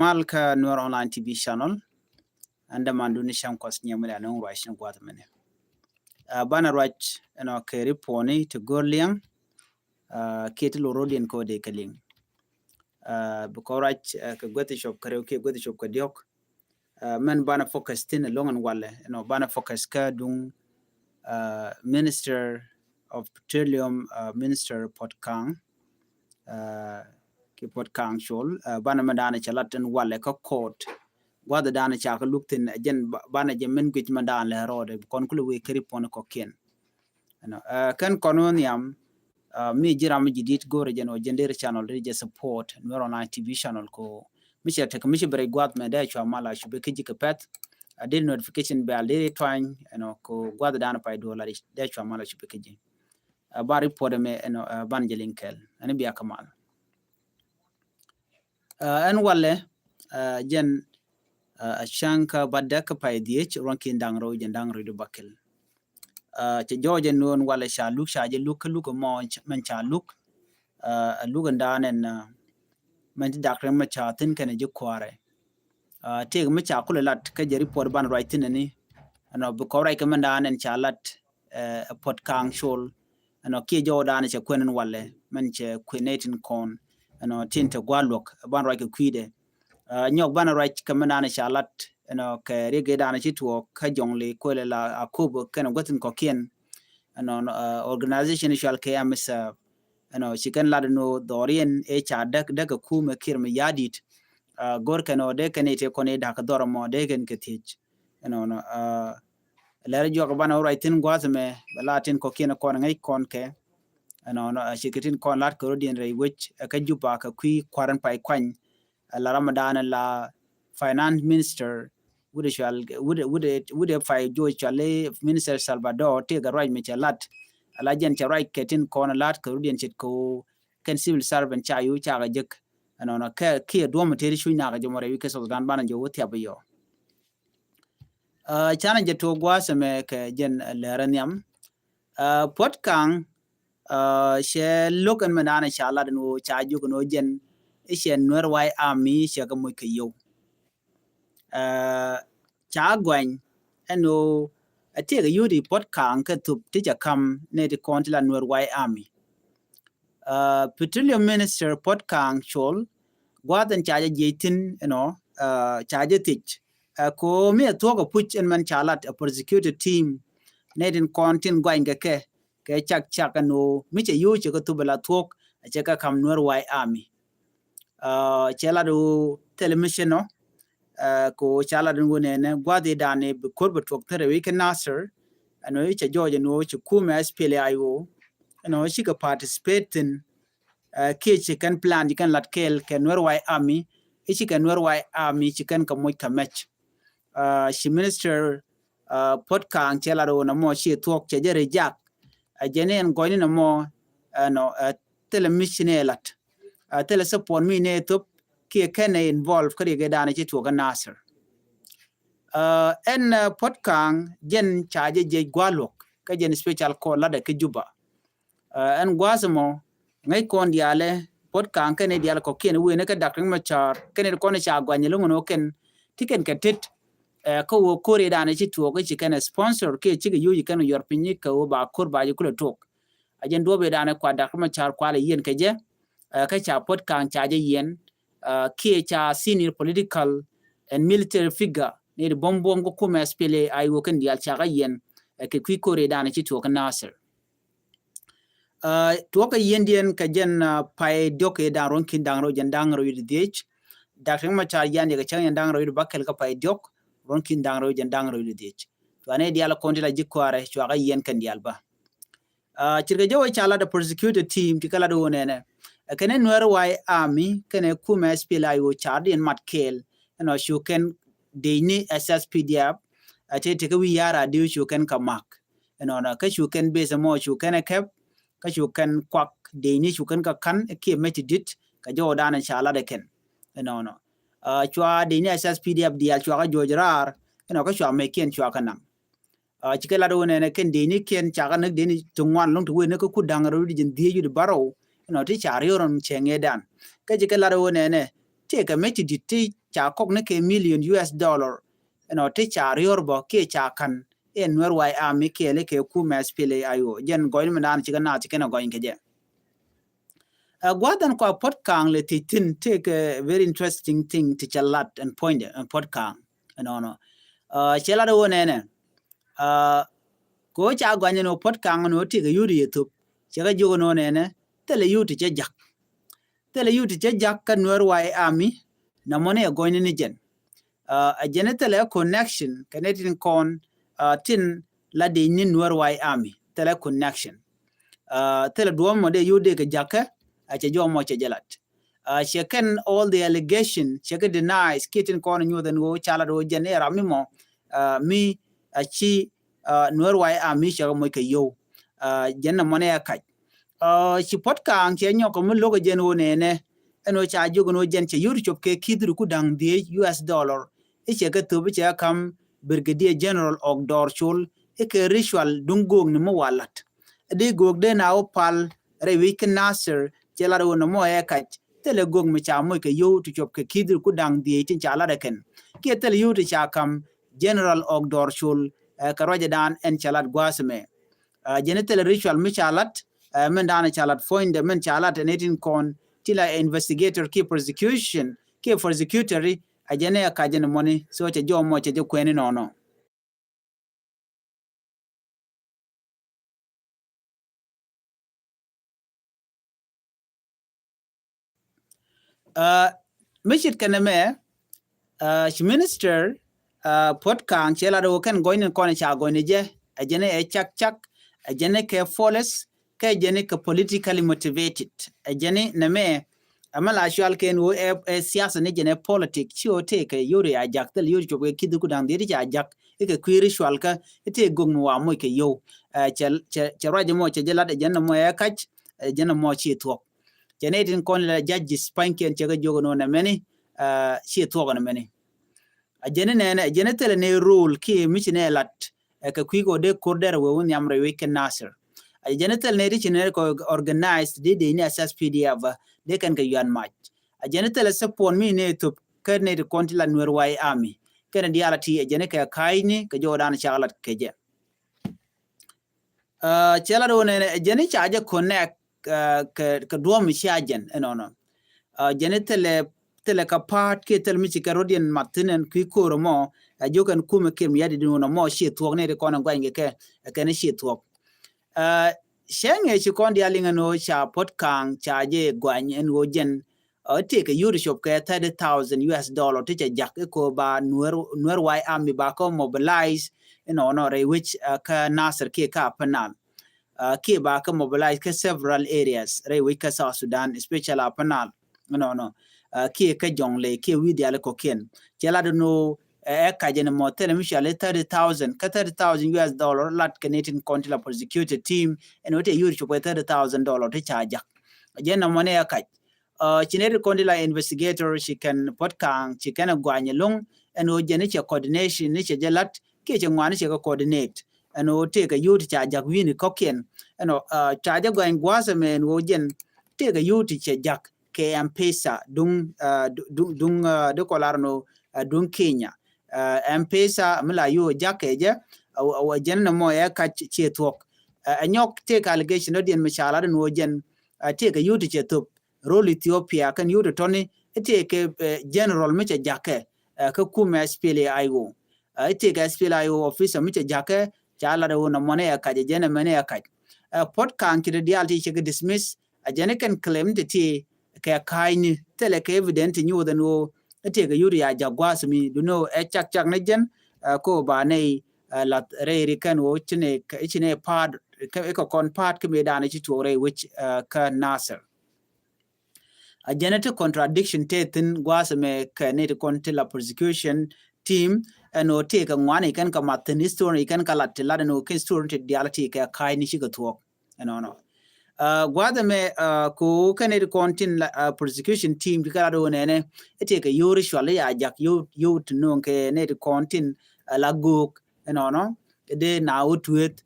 Malka Noor Online TV channel anda manduni sham kwas nyamula non rashin gwat mene. Bana rach ke riponi to gorliang kete lorodian ko de kaling. Bukorach ke gwete shop karaoke gwete shop kadiok. Men bana focus tin longan wale bana focus ka dung Minister of Petroleum Minister Potkang ki Potkang shol bana madana chalaten wale ka court wada dana chaka luktin jen bana jemen gwit mandan le rode kon kulu we keri pon ko ken kan kononiam mi jiram jidit gore jen o jender channel re support Noor Online TV channel ko misha tek misha bere gwat me da chwa mala shube kiji ka pet adil notification bell de twang ko gwada dana pay dollar da chwa mala shube kiji ba report me ban jelinkel ani biya kamal an walle jen shanka badaka pay diech ronkin dangro jendangro do bakel ci joje non wala sha luk sha je luk mo man cha luk lugan danen man dakre ma cha tin kana je kware te ma cha kula lat ka je report ban right ni bu ko right ka man danen cha lat pot kang shol ki jo dan cha kwenen wale man che kwenetin kon tinta gwalok ban right ka kwide nyok ban right ka man danen cha lat ke rege dana chitwo ka jongle ko la akubo kana gotin ko kien organization shall kms chicken ladno dorien e cha dak ku me kirme yadit gor kano de kanete kone dak dormo de ken ketich la jo ban writing gwazme latin ko kien ko ngai kon ke chikitin kon lat ko rodien re which ka juba ka kui kwaran pai kwan la ramadan la finance minister would fai jo chale minister Salvador te ga right me chalat ala jen cha right ketin kon lat ko rudien chit ko ken civil servant cha yu cha ga jek ka ki do mo te shu na ga jo more wi ke so dan ban jo wotia ba yo chana je to gwa se me ke jen leraniam Potkang she look and manana cha la no cha ju no jen she Noor wai army she ga mo ke yo cha gwan a take a yudi Potkang ka to teacher come ne the continent Noor wai army Petroleum Minister Potkang shol gwadan cha jetin cha jetich ko me to ko puch en man chalat a prosecuted team ne den contin gwan ke chak no mi che yu che ko to bela talk a che ka kam Noor wai army chela do television no ko chala dun wone ne gwade dane be korbe tok tere we can nasser che joje no che kuma SPLIO she ka participate in ke che kan plan di kan lat kel ke Noor wai army she kan Noor wai army che kan ka mo ka match she minister Potkang chela do na mo she tok che jere jak jenen goini na mo television lat tele support mi ne top ki ken involve kari ga dana ci to ga nasser en Potkang jen chaje je gwalok ka jen special call la da ke juba en gwasmo ngai kon diale Potkang ken diale ko ken we ne ka dakring ma char ken ko ne cha gwanye lungo no ken tiken ka tit ko wo kore dana ci to ga ci ken sponsor ke ci ga yuji kan yor pinyi ka wo ba kur ba ji kula tok ajen dobe dana kwa dakring ma char kwale yen ke je ka cha Potkang chaje yen ki cha senior political and military figure ne de bombom ko kuma spele ay woken dial chaga yen ke kwi kore dana ci to ka nasser to ka yendien ka jen pay doke da ronkin dangro jen dangro yidi dech dakring ma cha yande ka chan dangro yidi bakel ka pay dok ronkin dangro jen dangro yidi dech to ane dial konti la jikware chaga yen kan dial ba cirga jawo cha la da prosecuted team tikala do ne kene Noor wai army kene kuma SPLIO chardi en matkel shuken deini SSPDF ate te wi yara diu shuken kamak na ka shuken base mo shuken kep ka shuken kwak deini shuken ka kan ke metidit ka jo dana chala de ken chwa deini SSPDF dia chwa jojrar ka chwa meken chwa kanam chikela do ne ken deini ken chaga ne deini tungwan long to we ne ko kudangaro di jin diu de baro ti chari ron chenge dan ka jike la do ne take a meti dit cha kok ne ke million US dollar te cha rior bo ke cha kan en wer wai army ke le ke ku mes pele ayo jen goin man ci na ci kana goin ke je gwadan ko pot kang le titin take a very interesting thing to chalat and point and pot kang no chela do ne ko cha gwanyo no pot kang no ti ga yuri yetu chega jogo no ne tele yuti che jak kan wer wai army na mone goin ni jen a genetele connection connecting con tin la de nin wer wai army tele connection tele duom mo de yude ga jaka a che jo mo che jalat she can all the allegation she can deny skating con new than go chala do genera mi mo mi a chi nuer wai army she mo ke yo jenna mone ya kaj chi pot kang che nyoko mo logo jen wo ne eno cha jogo no jen che yuri chop ke kidru ku dang die US dollar e che ga to bi cha kam brigadier general og dorchul e ke ritual dungog ni mo walat de gog de na opal re week nasser che la do no mo e kaj tele gog mi cha mo ke yo to chop ke kidru ku dang die tin cha la de ken ke tele yo to cha kam general og dorchul ka roja dan en chalat gwasme genetele ritual mi chalat men dana chalat find men chalat netin kon tila investigator ki prosecution ki prosecutory ajene ka jene money so che jo mo che jo kweni no mishit kaname minister pot kan chela do kan goin kon cha goin je ajene e chak ajene ke foles ke ajene ke politically motivated ajene name amala actual ken wo e siasa ne jene politic chi o te ke yuri ajak tel yuri chobe kidu ku dang diri ajak e ke kwiri shwal ka ete gong wa mo ke yo che raje mo che jela de jene mo e kach jene mo chi to jene tin kon la judges panken che ga jogo no na meni chi to na meni ajene ne jene tel ne rule ki mi ne lat ka kwigo de korder we won yamre we ken nasir ajene ne ri ne ko organized de ni SSPDF de kan ga yan match ajene support mi ne to kan ne konti la nuer wai army kan di alati ajene ka kaini ka jodan chalat keje chela do ne ajene chaje connect ka duom shajen no ajene tele ka part ke tel mi ka rodian matinen ki koromo ajokan kuma kem yadi no mo shi tuok ne ko nan gwange ke ne shi tuok shenge chi kondi alinga no cha potkang cha je gwany en wojen take a euro shop ke 30,000 US dollar to jak ko ba nuer wai army ba ko mobilize no re which ka nasir ke ka panal ke ba ka mobilize ke several areas re which ka South Sudan especially panal no ke ka jongle ke widial ko ken chela no ka jene mo tele mishale 30,000 ka 30,000 US dollar lat Canadian county la prosecuted team and what you should pay $30,000 to charge jena money ka chinere county la investigator she can pot kang she can gwanye long and o jene che coordination ni che jelat ke che ngwane che coordinate and o take a youth charge win koken and charge gwan gwasa men o jen take a youth che jak ke ampesa dung de kolarno dung Kenya M-Pesa mila yo jakeje wa jenna mo ya ka che tok anyok take allegation odien mishala no jen take yuti che top role Ethiopia kan yuti toni take general miche jake ka kuma SPLA IO take SPLA IO officer miche jake chala do no mone ya ka jena mene ya ka pot kan ki reality che dismiss a kan claim ti ka kaini tele ka evident new than no take yuri ya jagwas mi do no chak nejen ko ba nei la re kan wo chine part ka kon part ke me dana chi tore which ka nasser a genetic contradiction tetin gwas me ka ne kon la prosecution team no take ngwane kan ka matin history kan ka latila no ke story te reality ka kai ni shi ga to no gwada me ko kanedi kontin prosecution team dikala do nene ete ke yori shwale ya jak yo tno ke ne kontin la gok no de na utwet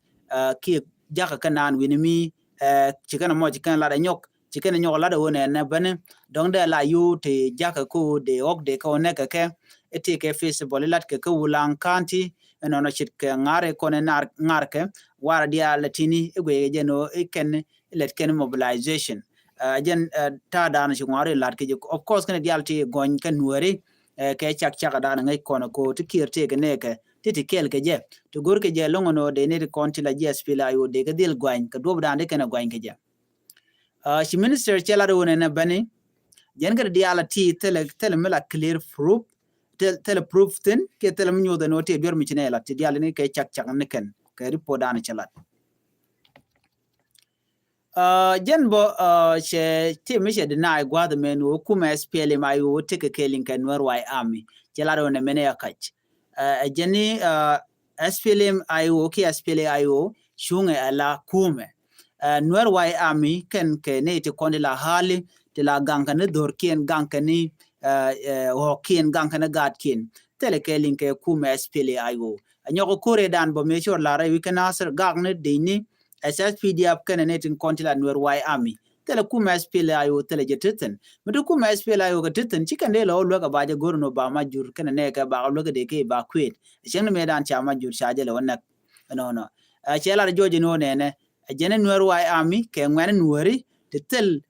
ki jaka kanan winimi chikana mo chikana la nyok chicken nyola de one na bane dong de la yu te jaka ko de ok de ko ne ke eti ke feasible lat ke wulang county no no chit ke ngare ko ne ngar ke war dia latini egwe je no ken let ken mobilization jen ta dan shi ngare lat ke of course ken dia ti gon ken nuori ke chak da ngai kono ko ti kir te ke ne ke ti kel ke je to gor ke je longo no de ne konti la GSP la yo de ke dil gwan ke do dan de ken gwan ke je shi minister chela do ne bani jen ke dia la ti tele mela clear proof tele proof tin ke tele mnyo de no te dur mi chine la ti dia ne ke chak ne ken ke report dan chela jen bo she ti mi she deny gwa the men wo kuma SPLM ayo take ke link and why army chela do ne mene yakach jeni SPLM ayo ki SPLM ayo shunge ala kume nuer wai army ken ke ne te konde la hali te la ganka ne dorkien ganka ni hokien ganka ne gatkin tele ke link ke kume SPLM ayo anyoko kore dan bo me sure la re we can answer gagne dini SSPDF ken ne tin konde la nuer wai army tele kume SPLM ayo tele jeteten mudu kume SPLM ayo geteten chicken de lo ga baje gorno ba majur ken ne ka ba lo de ke ba kwet chen me dan cha majur shaje le wona no chela joje no ne jene nuer wai army ke ngwane nueri te tel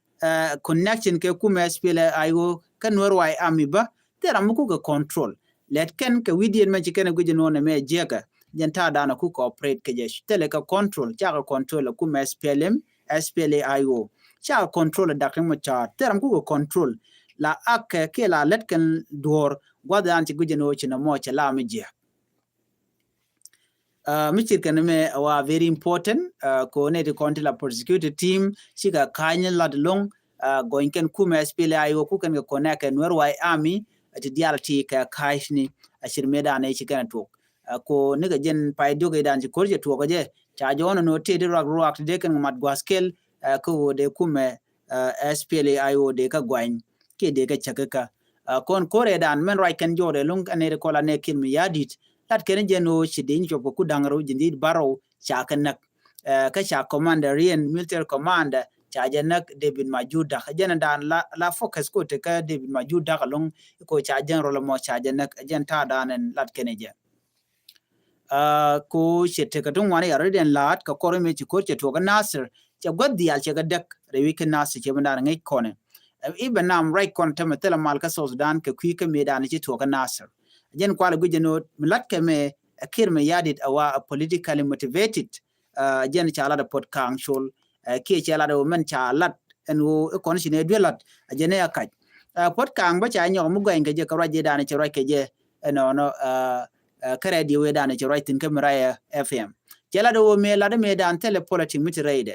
connection ke kuma SPLM ayo ke nuer wai army ba tera muku ke control let ken ke widien ma chikene guje no ne me jeka jenta dana ku cooperate ke jesh tele ka control cha control kuma SPLM ayo cha control da kan ma cha tera muku control la ak ke la let ken dor gwada anti guje no china mo cha la mi je Michir kaname wa very important ko ne de konti la prosecuted team siga kanya lad long going ken kuma SPLM ayo ku kan ko ne ken wai army ti dialti ka kaishni ashir meda ne chikan to ko ne ga jen pai doge dan ji korje to ko je cha jono no te de rock de kan mat gwaskel ko de kuma SPLM ayo de ka gwan ke de ka chakaka kon kore dan men right kan jore long ane ko la ne kin mi yadit lat ken jeno chidin jopo ku dangaro jindid baro cha kanak ka cha commander rien military commander cha janak David Majuda jana dan la focus ko te ka David Majuda long ko cha general mo cha janak janta dan lat ken je ko chete ka dun wani yarden lat ka kore me chi ko che to ga Nasir cha goddi al che ga dak rewi ken Nasir che bandar ngai kone even nam right kon te metela mal ka Sudan ka kwi ka me dan chi to ga Nasir jen kwala gujeno milat keme akir me yadit awa politically motivated jen chala da pot council ke chala da men chalat en wo kon sine dwelat jene akaj pot kang ba cha nyo mu gwen ke je ka raje dane che ke je no kare di we dane che tin kamera FM chala da me lada me dan tele politic mitrade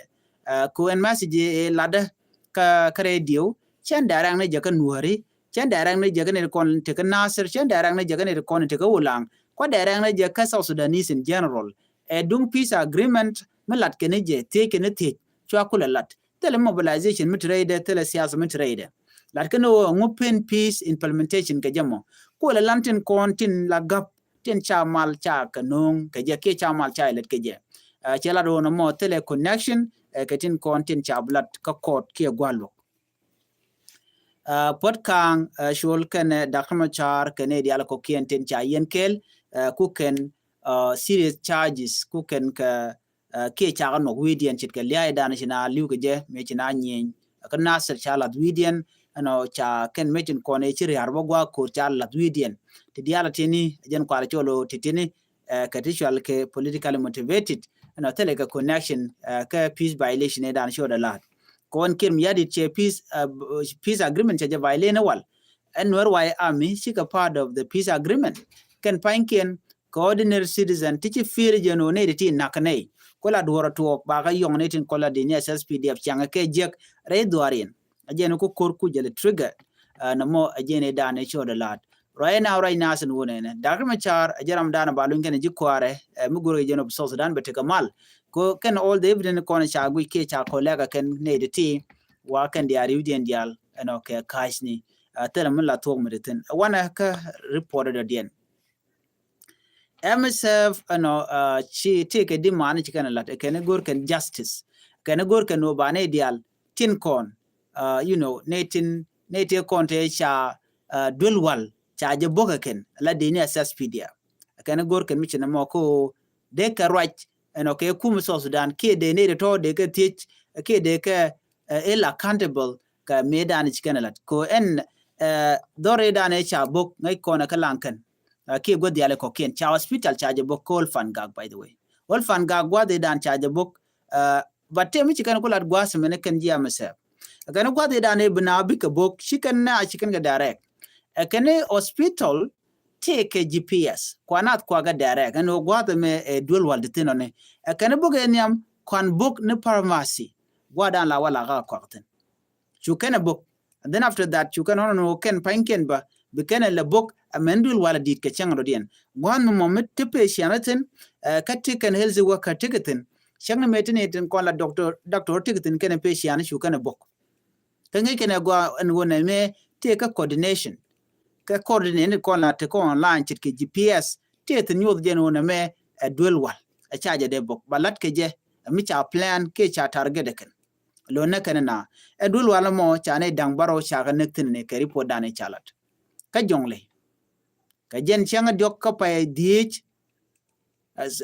ko en message lada ka kare dio chen darang ne je ka nuari chen darang ne jaga ne kon te ka Nasir chen darang ne jaga ne kon te ka ulang ko darang ne jaga South Sudanese in general dung peace agreement melat ke ne je te ke ne te chwa kula lat tele mobilization mitrade tele siyasa mitrade lat ke no ngopen peace implementation ke jamo ko la lantin kon tin la gap tin cha mal cha ka nong ke je ke cha mal cha let ke je chela do no mo tele connection ke tin kon tin cha blat ka court ke gwalo pot kang shol ken dakama char ken dial ko kien ten cha yen kel ku ken serious charges ku ken ka ke cha no widien chit ke liai dan china liu ke je me china nyen ka Nasir cha la widien no cha ken me chin ko ne chi yar bo gwa ko cha la widien ti dial tini jen kwala cholo titini ka tishal ke politically motivated no tele ka connection ka peace violation e dan shoda la kon kim yadi che peace agreement che violate wal and why army she a part of the peace agreement can panken ordinary citizen tichi feel jeno ne ti nakane kola duoro to ba ga yong ne tin kola de SSPDF changa ke jek re duarin ajeno ko kor ku jele trigger na mo ajene dane choda lat right now sin wone ne dagma char ajaram dana balun ken jikware muguro jeno so Sudan bete kamal ko ken all the evidence ko na cha gui ke cha kolega ken ne de ti wa ken dia riudien dial eno ke kashni tele mun la to meritin wana ka reported again MSF chi take a demand chi kana lat ken gor ken justice ken gor ken no bane dial tin kon you know, nate konte cha dulwal cha je bogaken la dini assesspedia kana gor kan michina mo ko de ka right eno ke kum so Sudan ke de ne to de ke tich ke de ke el accountable ka medan chikenalat ko en dore dane cha bok ngai kona kalankan ke go diale ko ken cha hospital cha je bok kol fan gag by the way wol fan gag gwa de dan cha je bok batte mi chikan ko lat gwa se mene kan jiya mase kana gwa de dane bina bi ka bok chikan na chikan ga direct kene hospital take GPS kwanat kwa ga direct no gwa de me dual wal de tinone kana bok eniam kwan bok ne pharmacy gwa dan la wala ga kwakten chukene book and then after that you can no ken panken ba bekene le book amendul wala dit ke changro dien gon moment te patientaten katiken healthy worker ticketin changna metin kon la doctor ticketin ken patient chukene book tangi ken go en wona me take a coordination ka coordinate kon la te ko online chit ke GPS te te nyod jen wona me dual wal a charge de book balat ke je mi cha plan ke cha target ken lo na kanana edul wala mo chane dang baro chaga nektin ne keri po dane chalat ka jongle ka jen changa diok ka pa dich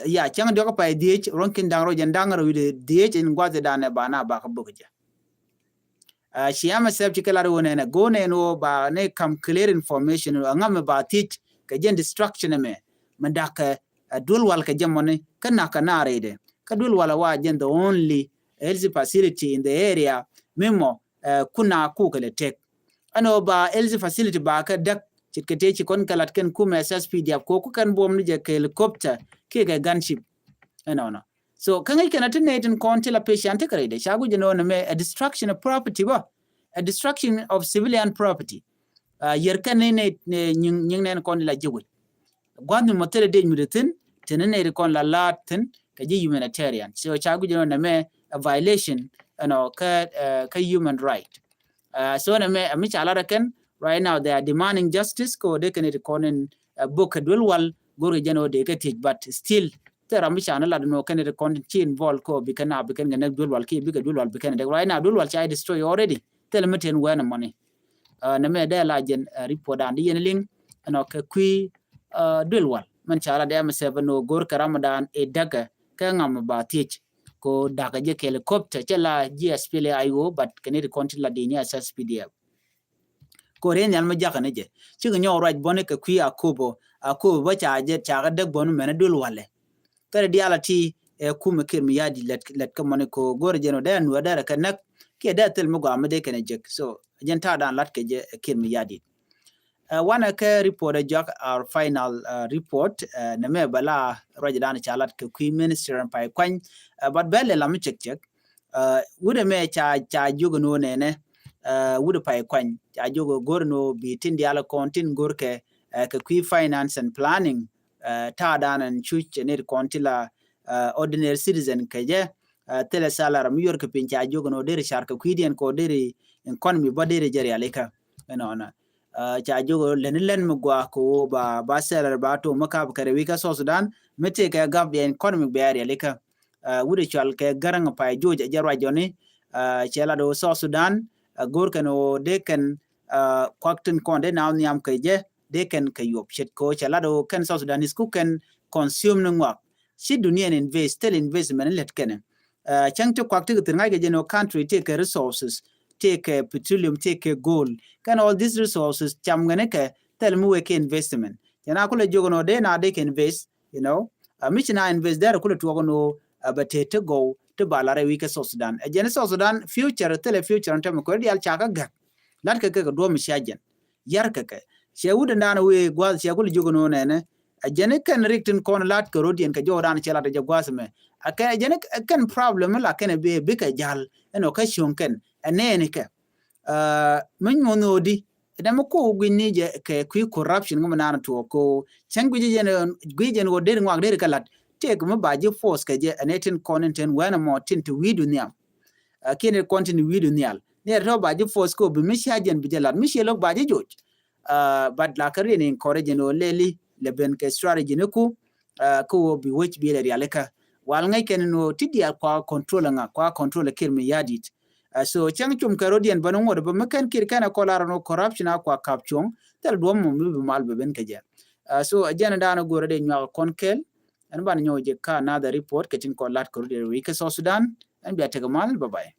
ya changa diok ka pa dich ronkin dang ro jen dang ro wide dich in gwaze dane bana ba ka bugja shiyama sep chikala ro ne go ne no ba ne kam clear information ngam ba teach ka jen destruction me mandaka dul wal ka jamone kana kana rede ka dul wala wa jen the only health facility in the area memo kuna ku kale tek ano ba health facility ba ka dak chitkete chi kon kalat ken ku SSPDF ko ku kan bom ni je helicopter ke ga gunship no so kan ai kana tin konti la patient kare de shagu je no me a destruction of property ba a destruction of civilian property yer kan ne nying ne kon la jigu gwandu motere de muretin tenene kon la latin ka ji humanitarian so shagu je no me a violation ka human right so na me mi chala raken right now they are demanding justice ko de kan reconin book dul wal goro jeno de ka teach but still tera mi chana la no kan reconin chin vol ko bikana bikan ga dul wal ki biga dul wal bikan de right now dul wal chai destroy already tell me ten when money na me de la jen report and yen ling ka kui dul wal man chala de am seven no gor karamadan e daga ka ngam ba teach ko daga je helicopter chela GSPL IO but kaniri konti la dini SSPDF ko ren yal ma jaka ne je chi nyo right bone ka kwi akobo ba cha je cha ga de bonu mena dul wale kare dialati ku me kir mi yadi let ka mone ko gore je no da nu da ka nak ke da tel mo ga ma de kene je so jen ta dan lat ke je kir mi yadi wana ka report jak our final report na me bala rojadan chalat ka kwi minister pai kwan but bele la mi check wude me cha jugo no ne wude pai kwan cha jugo gorno bi tin diala kontin gorke ka kwi finance and planning ta dan and chuch ne kontila ordinary citizen kaje tele salara mi yor ka pin cha jugo no der char ka kwi den ko der economy ba der jeri aleka na cha jogo len mugwa ko ba seller ba to maka kare wika so Sudan mete ka gab the economic barrier leka wude chal ke garanga pa joja jarwa joni chela do so Sudan gor kano de kan kwakten konde now nyam ke je de kan ke yop chet ko chela do kan so Sudan is ku kan consume ngwa si dunia invest tel investment let ken chang to kwakte ke ngai ke no country take resources take petroleum, take gold. Can all these resources chamganeke tell me we can investment. Yana kule jogono de na they can invest, you know. Michina invest there kule tuogono but to go to balare wike so Sudan. A gen so Sudan future tell a future on term ko dial chaka gak. Lat ke do mishajen. Yar keke. She wouldn't dana we gwal she kule jogono nene. A genek can written kon lat ko rodian ka joran chela de jagwasme. A genek can problem la can be big jal and occasion can anenike men monodi edam ko gwini je ke ku corruption ngam na to ko changwi je gwijen wo der ngwa der kalat take mo baje force ke je anetin content wana mo tin to widu niam kene content widu nial ne to baje force ko bi mishajen bi jelat mishelo baje joj but la kare ne encourage no leli le ben ke strategy ne ku ko bi which bi le aleka wal ngai ken no tidia kwa control nga kwa control kirmi yadit so chang chum karodian banong or bamakan kir kana kolara no corruption akwa kapchong tel dom mum bi mal be ben kaja so ajana dana gore de nyaw konkel an ban nyoje ka another report kachin ko lat ko de week so Sudan and be atagamal bye bye